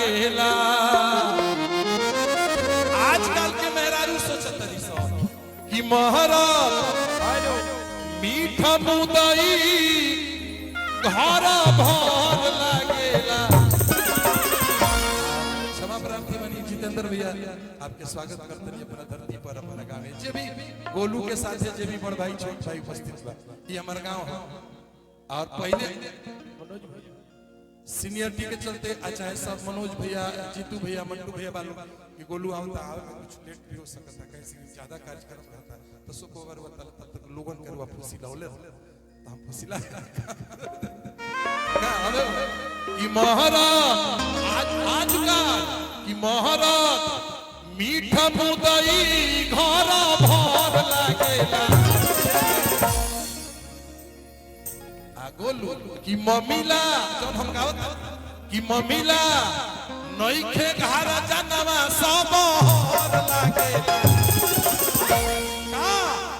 लागेला। आजकल के मेहरारू सोचतरी सो कि महाराज मीठा मुदई घर भर लागेला। क्षमा प्राप्ति बनी जितेंद्र भैया आपके स्वागत करते हैं अपना धरती पर अपना गाँव में जे भी गोलू के साथ जे भी बड़ भाई छोट भाई उपस्थित बा ये हमारा गाँव है। और पहले सीनियरिटी के चलते अच्छा है सब मनोज भैया जीतू भैया मंटू भैया बालू कि गोलू आओ तो आओ कुछ लेट भी हो सकता है कैसे ज्यादा कार्यक्रम रहता है तो सुबह अगर वो तब तक लोगन करवा फुसिला होले तो हम फुसिला कि महाराज आज का कि महाराज मीठा मुदई घर भर लागेला। गोलू कि मम्मीला जब हम गावत कि मम्मीला नइखे घर जानवा सब हर लागेला।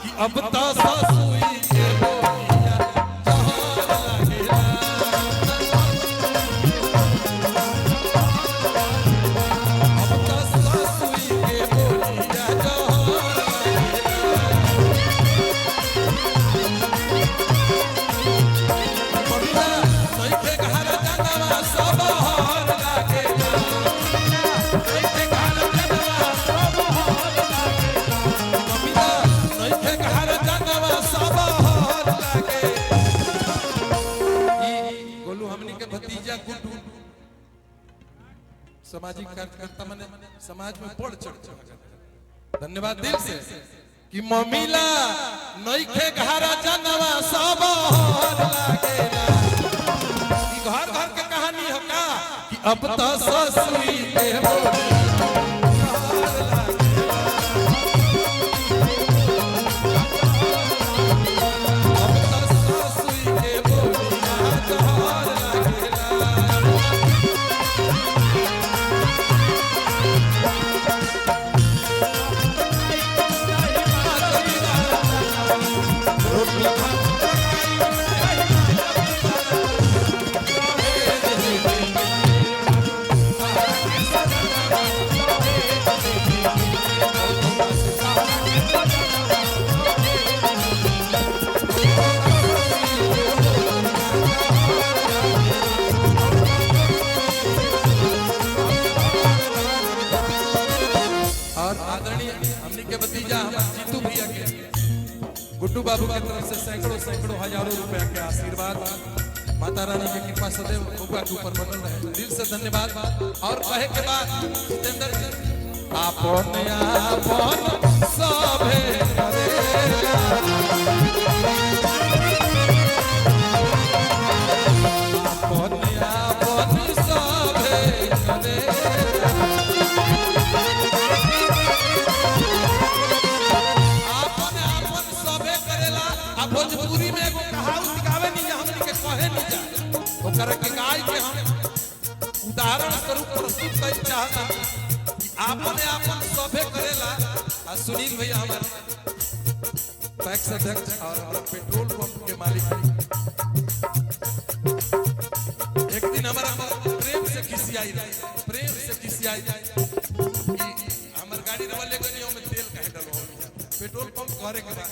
कि अब त ससुई के बोलिया जहर लागेला। अब त ससुई के बोलिया जहर सामाजिक कार्यकर्ता मने समाज में बढ़ चढ़ धन्यवाद दिल से कि मम्मीला नइखे घरा जानवा सब लागेला। ई घर घर के कहानी हो का कि अब त ससुई के बोली गुड्डू बाबू की तरफ से सैकड़ों सैकड़ों हजारों रुपया के आशीर्वाद माता रानी की कृपा सदैव बबुआ के ऊपर बनल रहे। दिल से धन्यवाद। और कहे के बाद जितेंद्र आपन आपन सभे करेला। आपन आपन सभे करेला। भोजपुरी में एगो कहावत गावे नहीं जा हमनी के कहे नहीं जा ओकर के गाय के हम उदाहरण स्वरूप प्रस्तुत कर चाहता कि आपन आपन सभे करेला। आ सुनील भैया हमारे पैक्स अध्यक्ष और हमारा पेट्रोल पंप के मालिक एक दिन हमारा प्रेम से खिसियाई कि हमर गाड़ी रवा ले गनी ओमे तेल काहे डलवा पेट्रोल पंप करे के बाद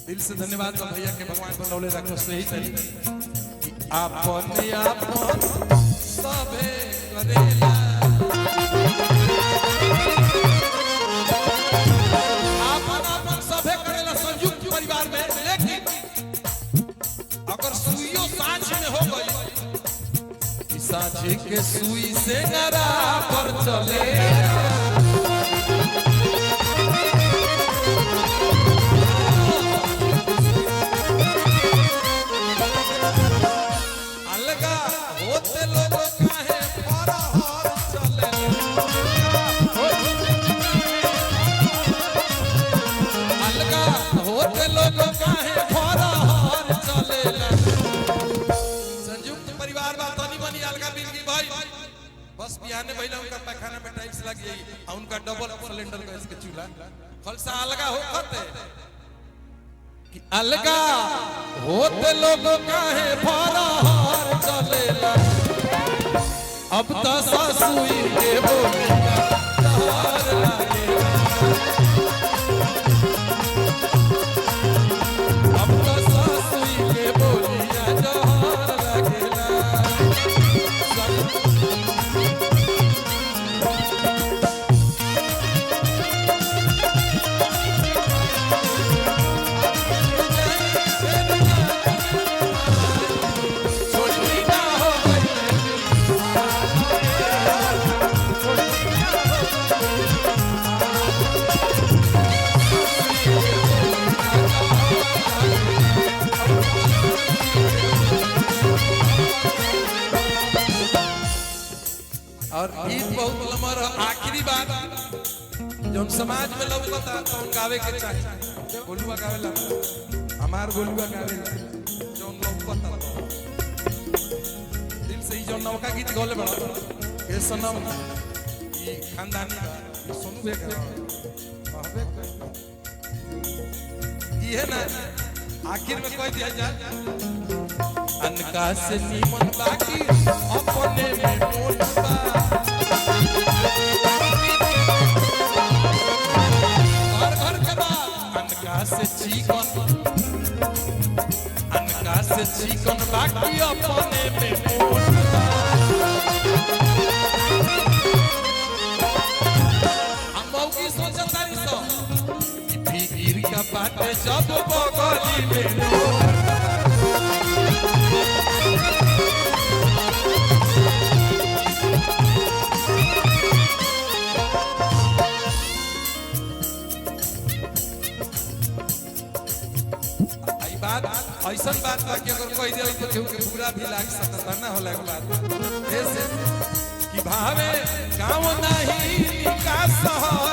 दिल से धन्यवाद भैया के भगवान बनौले रखो सही तरीके कि आपन आपन सभे करेला। आपन आपन सभे करेला संयुक्त परिवार में। लेकिन अगर सुइयो सांझ में हो गई कि सांझे के सुई से नरा पर चले बस बिहाने भइला उनका पैखाना में टाइल्स लग गई और उनका डबल सिलेंडर गैस के चूल्हा खलसा अलगा होते कि अलगा होते लोग काहे फरार चलेला। अब तो सासुई के बोलिया जहर लागेला अब तो सासुई के बोलिया जहर लागेला और गीत बहुत लंबा रहा। आखिरी बात जो समाज में लौकता तो गावे के चाहिए गोलुआ गावेला हमार गोलुआ गावेला जो लौकता दिल से ही जो नौका गीत गौले बड़ा ये सनम ये खानदानी सुनू बे कहबे ये ना आखिर में कोई दिया जाए अनका से नीमन बाकी अपने में मोटबा घर के बात अनका से चिकन बाकी अपने में मोटबा हम मौकी सोचतारी सो कि फिकिर का बात जब बगली में ऐसा बात बा कि अगर कोई दे तो केहू के बुरा भी लाग सकता ना होला के बात ऐसे कि भावे गाँव नहीं का शहर